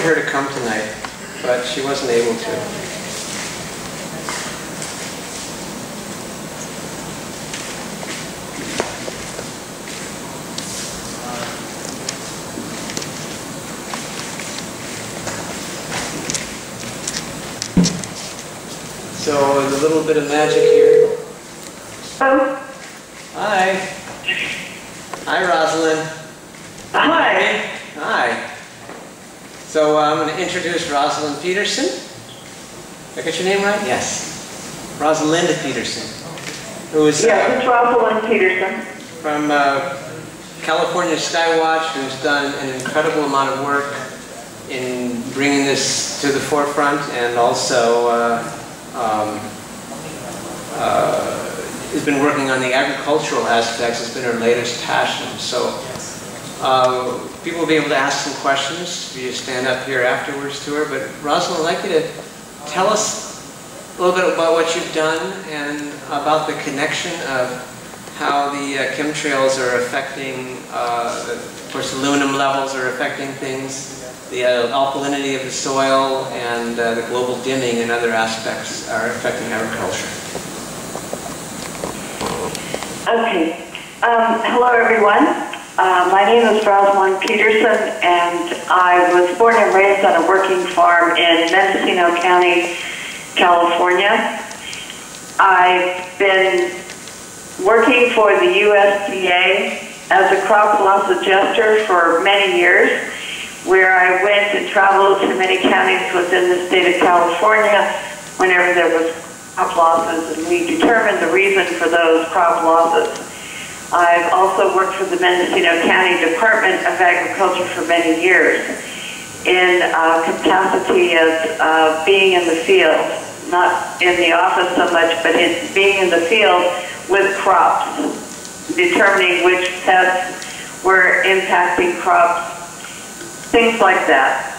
her to come tonight, but she wasn't able to. So there's a little bit of magic here. Oh. Hi. Hi, Rosalind. Hi. Hi. So I'm going to introduce Rosalind Peterson. Did I get your name right? Yes. Rosalind Peterson. Who is yes, it's Rosalind Peterson. From California Skywatch, who's done an incredible amount of work in bringing this to the forefront, and also has been working on the agricultural aspects. It's been her latest passion. So people will be able to ask some questions. You stand up here afterwards to her. But Rosalind, I'd like you to tell us a little bit about what you've done and about the connection of how the chemtrails are affecting, of course, aluminum levels are affecting things, the alkalinity of the soil, and the global dimming and other aspects are affecting agriculture. Okay. Hello, everyone. My name is Rosalind Peterson, and I was born and raised on a working farm in Mendocino County, California. I've been working for the USDA as a crop loss adjuster for many years, where I went and traveled to many counties within the state of California whenever there was crop losses, and we determined the reason for those crop losses. I've also worked for the Mendocino County Department of Agriculture for many years in capacity of being in the field, not in the office so much, but being in the field with crops, determining which pests were impacting crops, things like that.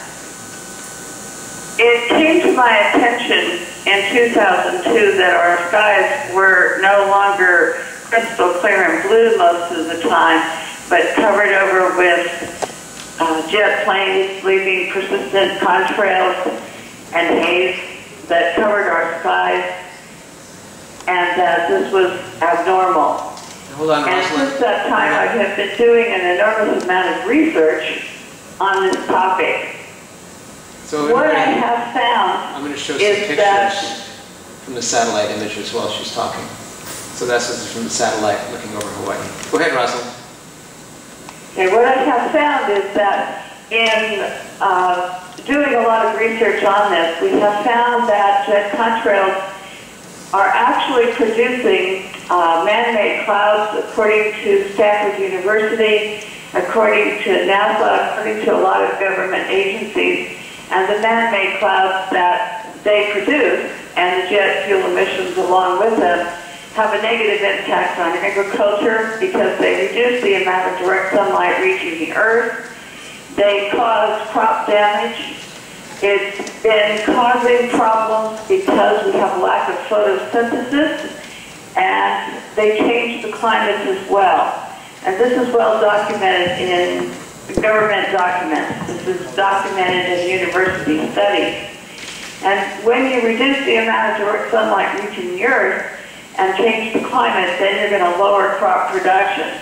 It came to my attention in 2002 that our skies were no longer crystal clear and blue most of the time, but covered over with jet planes, leaving persistent contrails and haze that covered our skies, and that this was abnormal. Hold on, and Rosalind. since that time, I have been doing an enormous amount of research on this topic. So what I have found I'm going to show some pictures from the satellite images while she's talking. So that's from the satellite looking over Hawaii. Go ahead, Rosalind. Okay, what I have found is that in doing a lot of research on this, we have found that jet contrails are actually producing man-made clouds, according to Stanford University, according to NASA, according to a lot of government agencies. And the man-made clouds that they produce and the jet fuel emissions along with them have a negative impact on agriculture because they reduce the amount of direct sunlight reaching the earth. They cause crop damage. It's been causing problems because we have a lack of photosynthesis, and they change the climate as well. And this is well documented in government documents. This is documented in university studies. And when you reduce the amount of direct sunlight reaching the earth and change the climate, then you're going to lower crop production,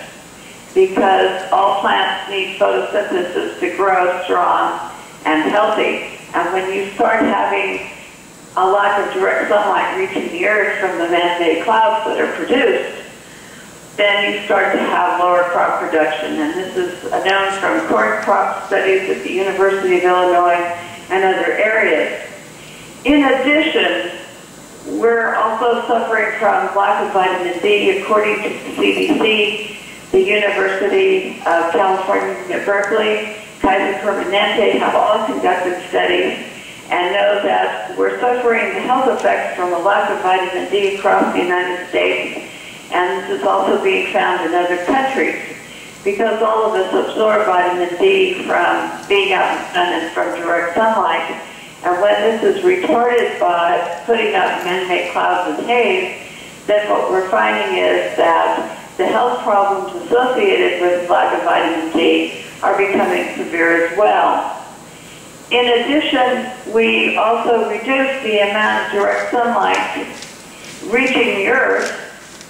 because all plants need photosynthesis to grow strong and healthy. And when you start having a lack of direct sunlight reaching the earth from the man-made clouds that are produced, then you start to have lower crop production. And this is known from corn crop studies at the University of Illinois and other areas. In addition, we're also suffering from lack of vitamin D. According to the CDC, the University of California at Berkeley, Kaiser Permanente have all conducted studies and know that we're suffering the health effects from a lack of vitamin D across the United States. And this is also being found in other countries, because all of us absorb vitamin D from being out in the sun and from direct sunlight. And when this is retarded by putting up man-made clouds and haze, then what we're finding is that the health problems associated with lack of vitamin D are becoming severe as well. In addition, we also reduce the amount of direct sunlight reaching the Earth.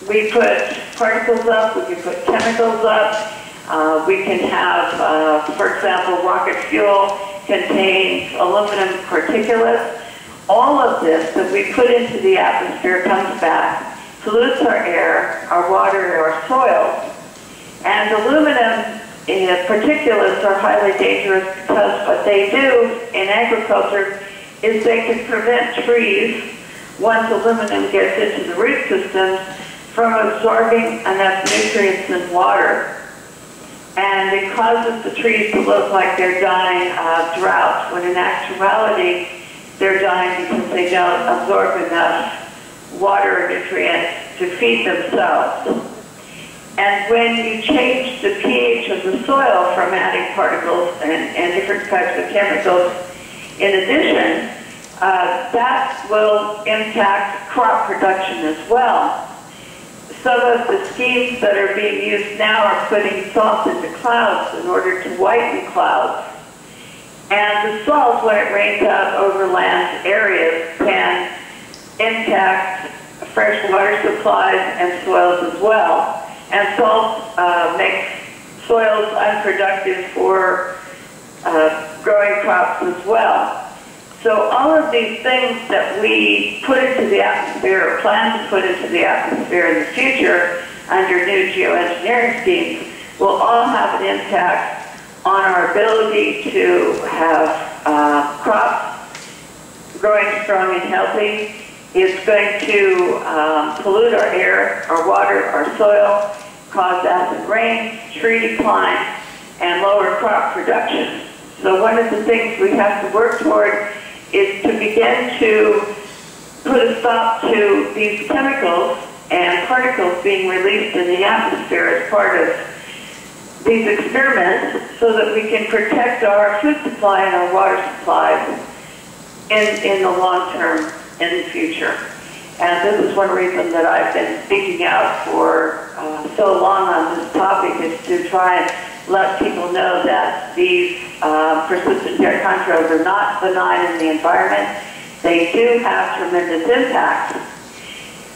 We put particles up, we can put chemicals up, we can have, for example, rocket fuel contains aluminum particulates. All of this that we put into the atmosphere comes back, pollutes our air, our water, our soil. And aluminum particulates are highly dangerous because what they do in agriculture is they can prevent trees, once aluminum gets into the root systems, from absorbing enough nutrients and water. And it causes the trees to look like they're dying of drought, when in actuality, they're dying because they don't absorb enough water or nutrients to feed themselves. And when you change the pH of the soil from adding particles and different types of chemicals, in addition, that will impact crop production as well. Some of the schemes that are being used now are putting salt into clouds in order to whiten clouds. And the salt, when it rains out over land areas, can impact fresh water supplies and soils as well. And salt makes soils unproductive for growing crops as well. So all of these things that we put into the atmosphere, or plan to put into the atmosphere in the future under new geoengineering schemes, will all have an impact on our ability to have crops growing strong and healthy. It's going to pollute our air, our water, our soil, cause acid rain, tree decline, and lower crop production. So one of the things we have to work toward is to begin to put a stop to these chemicals and particles being released in the atmosphere as part of these experiments, so that we can protect our food supply and our water supplies in the long term, in the future. And this is one reason that I've been speaking out for so long on this topic, is to try and let people know that these persistent contrails are not benign in the environment. They do have tremendous impact.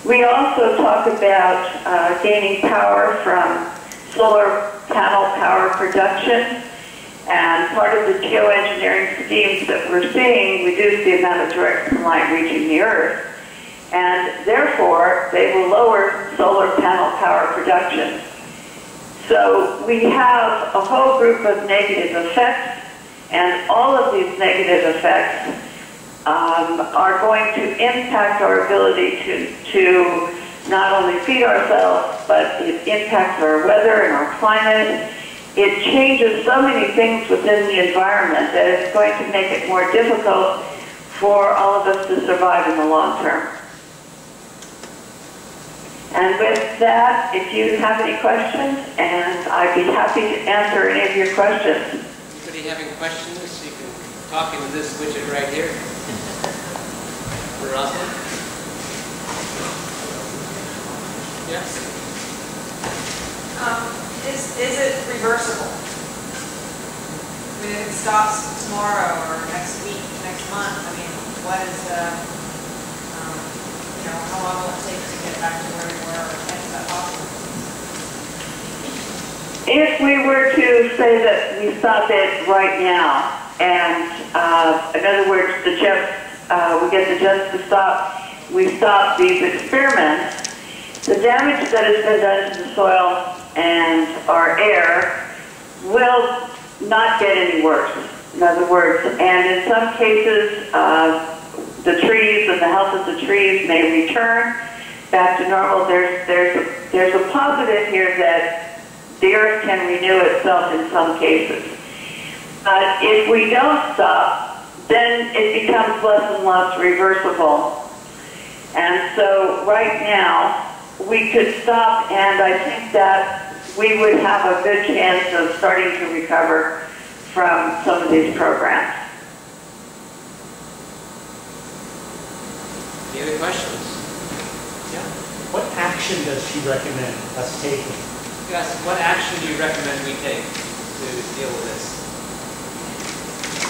We also talk about gaining power from solar panel power production. And part of the geoengineering schemes that we're seeing reduce the amount of direct sunlight reaching the Earth. And therefore, they will lower solar panel power production. So we have a whole group of negative effects, and all of these negative effects are going to impact our ability to not only feed ourselves, but it impacts our weather and our climate. It changes so many things within the environment that it's going to make it more difficult for all of us to survive in the long term. And with that, if you have any questions, and I'd be happy to answer any of your questions. Anybody having questions? You can talk into this widget right here. For Rosalind? Yes? Is it reversible? I mean, if it stops tomorrow or next week, next month, I mean, what is the... how long will it take to get back to where we were? Is that possible? If we were to say that we stop it right now, and in other words, we get the jets to stop, we stop these experiments, the damage that has been done to the soil and our air will not get any worse. In other words, and in some cases, the trees and the health of the trees may return back to normal. There's a positive here that the earth can renew itself in some cases. But if we don't stop, then it becomes less and less reversible. And so right now, we could stop, and I think that we would have a good chance of starting to recover from some of these programs. Any other questions? Yeah. What action does she recommend us taking? Yes, what action do you recommend we take to deal with this?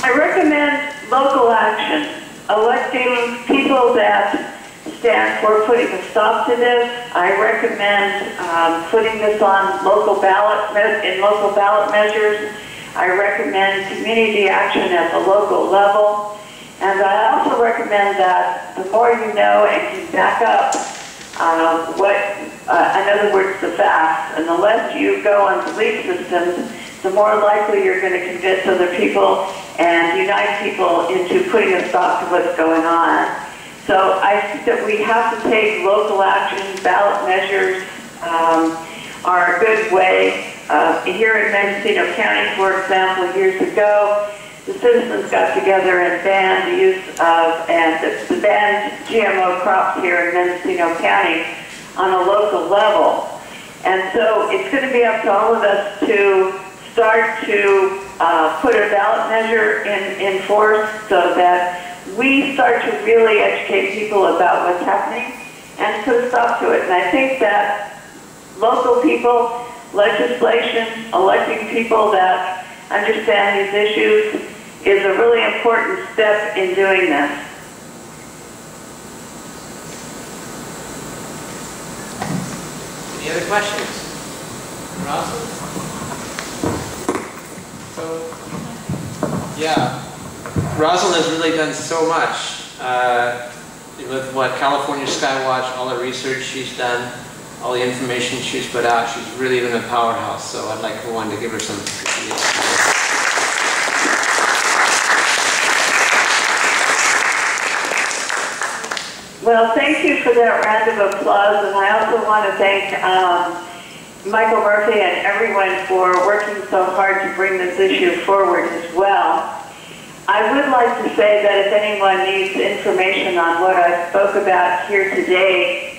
I recommend local action, electing people that stand for putting a stop to this. I recommend putting this on local ballot measures. I recommend community action at the local level. And I also recommend that the more you know and can back up in other words, the facts, and the less you go on belief systems, the more likely you're going to convince other people and unite people into putting a stop to what's going on. So I think that we have to take local action. Ballot measures are a good way. Here in Mendocino County, for example, years ago, the citizens got together and banned the use of the banned GMO crops here in Mendocino County on a local level. And so it's going to be up to all of us to start to put a ballot measure in force so that we start to really educate people about what's happening and put a stop to it. And I think that local people, legislation, electing people that understand these issues is a really important step in doing this. Any other questions? Rosalind? So, yeah, Rosalind has really done so much with what California Skywatch, all the research she's done, all the information she's put out. She's really been a powerhouse, so I'd like everyone to give her some appreciation. Well, thank you for that round of applause, and I also want to thank Michael Murphy and everyone for working so hard to bring this issue forward as well. I would like to say that if anyone needs information on what I spoke about here today,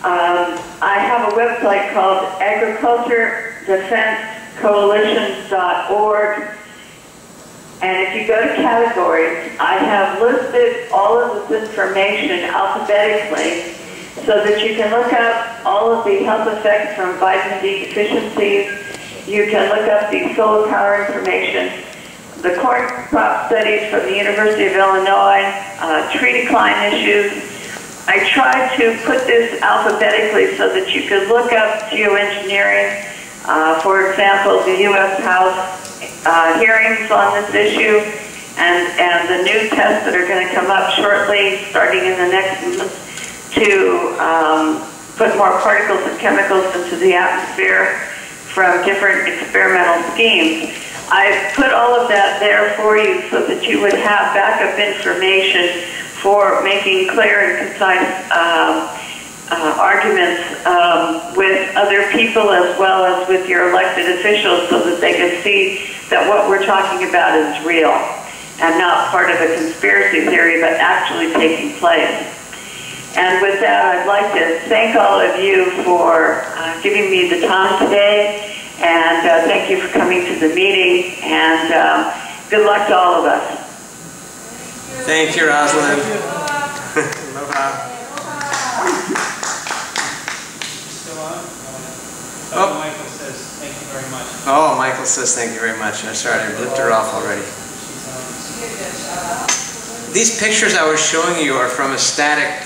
I have a website called agriculturedefensecoalition.org. And if you go to categories, I have listed all of this information alphabetically so that you can look up all of the health effects from vitamin D deficiencies. You can look up the solar power information, the corn crop studies from the University of Illinois, tree decline issues. I tried to put this alphabetically so that you could look up geoengineering, for example, the U.S. House hearings on this issue, and the new tests that are going to come up shortly, starting in the next month, to put more particles and chemicals into the atmosphere from different experimental schemes. I've put all of that there for you so that you would have backup information for making clear and concise arguments with other people as well as with your elected officials so that they can see that what we're talking about is real and not part of a conspiracy theory but actually taking place. And with that, I'd like to thank all of you for giving me the time today, and thank you for coming to the meeting, and good luck to all of us. Thank you, Rosalind. Aloha. Oh, Michael says thank you very much. Oh, Michael says thank you very much. I'm sorry, I blipped her off already. These pictures I was showing you are from a static